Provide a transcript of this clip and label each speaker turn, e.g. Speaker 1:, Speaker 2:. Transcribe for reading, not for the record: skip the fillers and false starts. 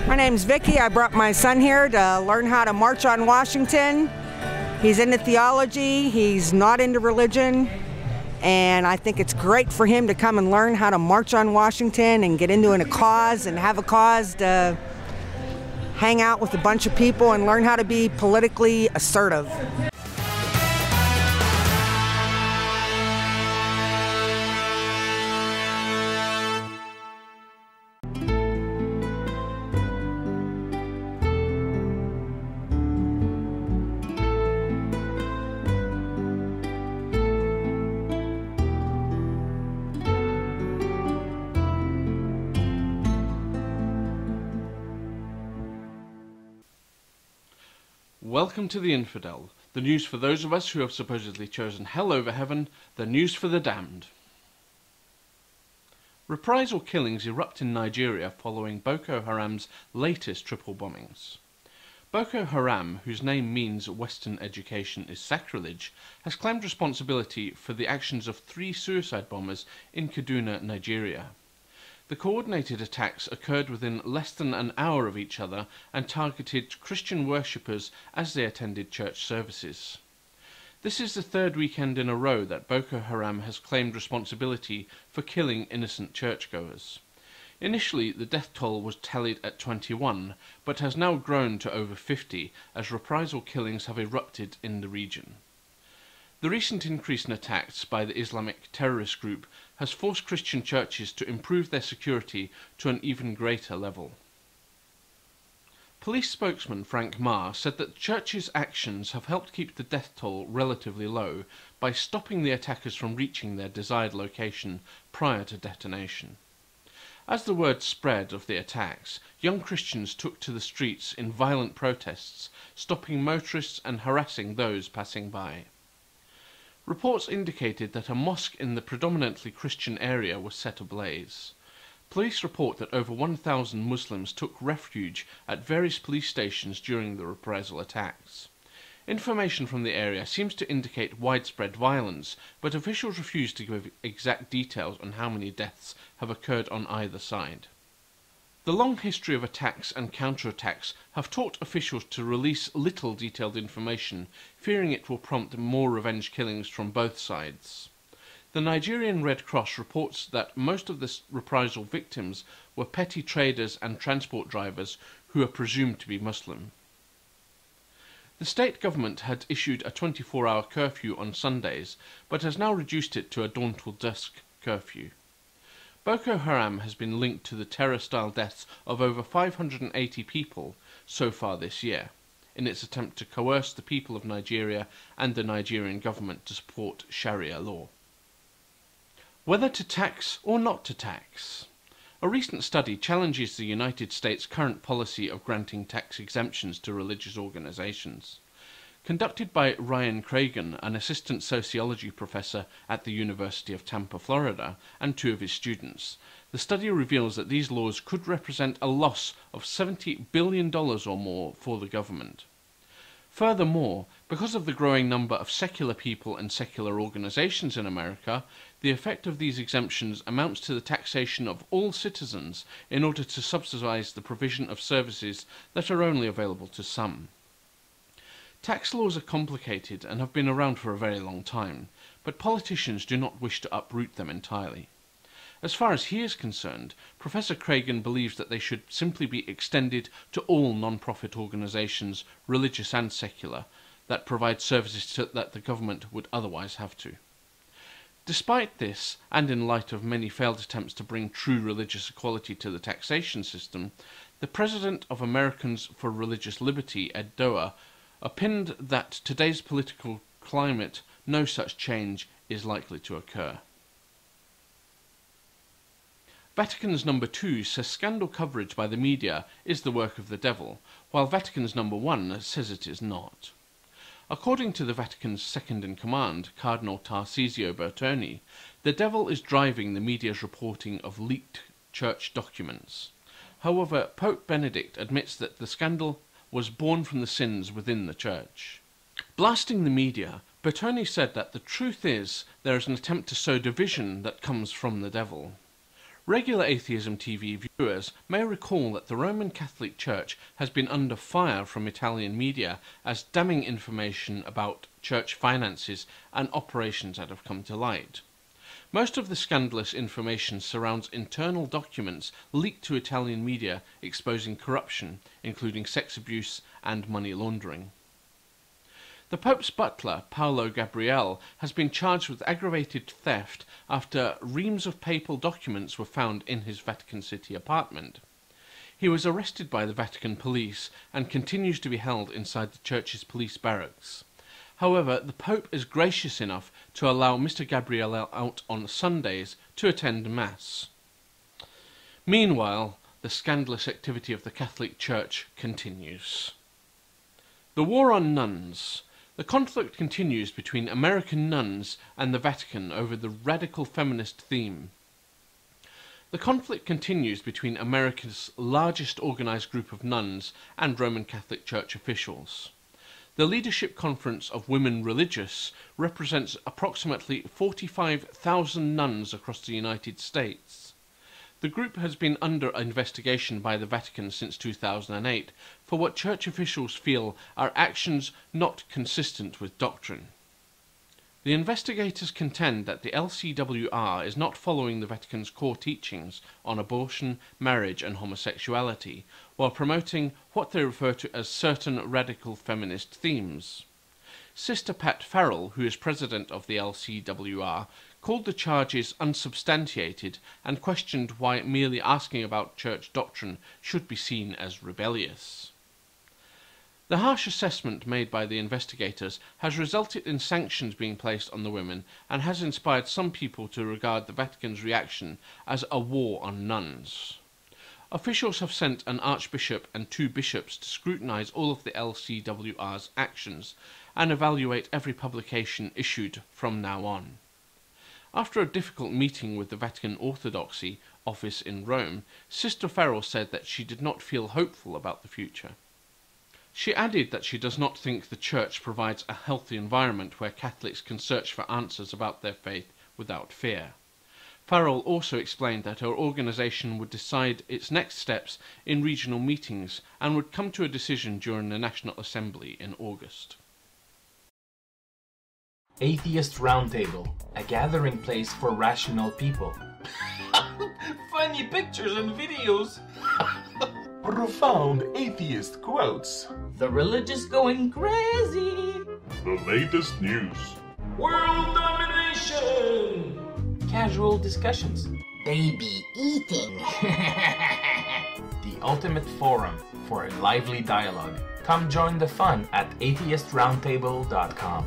Speaker 1: My name's Vicki. I brought my son here to learn how to march on Washington. He's into theology, he's not into religion, and I think it's great for him to come and learn how to march on Washington and get into a cause and have a cause to hang out with a bunch of people and learn how to be politically assertive.
Speaker 2: Welcome to the Infidel, the news for those of us who have supposedly chosen hell over heaven, the news for the damned. Reprisal killings erupt in Nigeria following Boko Haram's latest triple bombings. Boko Haram, whose name means Western education is sacrilege, has claimed responsibility for the actions of 3 suicide bombers in Kaduna, Nigeria. The coordinated attacks occurred within less than an hour of each other and targeted Christian worshippers as they attended church services. This is the 3rd weekend in a row that Boko Haram has claimed responsibility for killing innocent churchgoers. Initially, the death toll was tallied at 21, but has now grown to over 50 as reprisal killings have erupted in the region. The recent increase in attacks by the Islamic terrorist group has forced Christian churches to improve their security to an even greater level. Police spokesman Frank Marr said that the church's actions have helped keep the death toll relatively low by stopping the attackers from reaching their desired location prior to detonation. As the word spread of the attacks, young Christians took to the streets in violent protests, stopping motorists and harassing those passing by. Reports indicated that a mosque in the predominantly Christian area was set ablaze. Police report that over 1,000 Muslims took refuge at various police stations during the reprisal attacks. Information from the area seems to indicate widespread violence, but officials refuse to give exact details on how many deaths have occurred on either side. The long history of attacks and counterattacks have taught officials to release little detailed information, fearing it will prompt more revenge killings from both sides. The Nigerian Red Cross reports that most of the reprisal victims were petty traders and transport drivers who are presumed to be Muslim. The state government had issued a 24-hour curfew on Sundays, but has now reduced it to a dawn till dusk curfew. Boko Haram has been linked to the terror-style deaths of over 580 people so far this year, in its attempt to coerce the people of Nigeria and the Nigerian government to support Sharia law. Whether to tax or not to tax? A recent study challenges the United States' current policy of granting tax exemptions to religious organizations. Conducted by Ryan Cragen, an assistant sociology professor at the University of Tampa, Florida, and 2 of his students, the study reveals that these laws could represent a loss of $70 billion or more for the government. Furthermore, because of the growing number of secular people and secular organizations in America, the effect of these exemptions amounts to the taxation of all citizens in order to subsidize the provision of services that are only available to some. Tax laws are complicated and have been around for a very long time, but politicians do not wish to uproot them entirely. As far as he is concerned, Professor Cragen believes that they should simply be extended to all non-profit organizations, religious and secular, that provide services that the government would otherwise have to. Despite this, and in light of many failed attempts to bring true religious equality to the taxation system, the president of Americans for Religious Liberty, Ed Doer, opined that today's political climate, no such change is likely to occur. Vatican's No. 2 says scandal coverage by the media is the work of the devil, while Vatican's No. 1 says it is not. According to the Vatican's second-in-command, Cardinal Tarcisio Bertoni, the devil is driving the media's reporting of leaked church documents. However, Pope Benedict admits that the scandal was born from the sins within the church. Blasting the media, Bertoni said that the truth is there is an attempt to sow division that comes from the devil. Regular Atheism TV viewers may recall that the Roman Catholic Church has been under fire from Italian media as damning information about church finances and operations that have come to light. Most of the scandalous information surrounds internal documents leaked to Italian media exposing corruption, including sex abuse and money laundering. The Pope's butler, Paolo Gabriele, has been charged with aggravated theft after reams of papal documents were found in his Vatican City apartment. He was arrested by the Vatican police and continues to be held inside the church's police barracks. However, the Pope is gracious enough to allow Mr. Gabriele out on Sundays to attend Mass. Meanwhile, the scandalous activity of the Catholic Church continues. The War on Nuns. The conflict continues between American nuns and the Vatican over the radical feminist theme. The conflict continues between America's largest organized group of nuns and Roman Catholic Church officials. The Leadership Conference of Women Religious represents approximately 45,000 nuns across the United States. The group has been under investigation by the Vatican since 2008 for what church officials feel are actions not consistent with doctrine. The investigators contend that the LCWR is not following the Vatican's core teachings on abortion, marriage and homosexuality, while promoting what they refer to as certain radical feminist themes. Sister Pat Farrell, who is president of the LCWR, called the charges unsubstantiated and questioned why merely asking about church doctrine should be seen as rebellious. The harsh assessment made by the investigators has resulted in sanctions being placed on the women and has inspired some people to regard the Vatican's reaction as a war on nuns. Officials have sent an archbishop and 2 bishops to scrutinize all of the LCWR's actions and evaluate every publication issued from now on. After a difficult meeting with the Vatican Orthodoxy office in Rome, Sister Farrell said that she did not feel hopeful about the future. She added that she does not think the Church provides a healthy environment where Catholics can search for answers about their faith without fear. Farrell also explained that her organisation would decide its next steps in regional meetings and would come to a decision during the National Assembly in August.
Speaker 3: Atheist Roundtable, a gathering place for rational people.
Speaker 4: Funny pictures and videos.
Speaker 5: Profound atheist quotes.
Speaker 4: The religious going crazy.
Speaker 5: The latest news.
Speaker 4: World domination.
Speaker 3: Casual discussions.
Speaker 4: Baby eating.
Speaker 3: The ultimate forum for a lively dialogue. Come join the fun at atheistroundtable.com.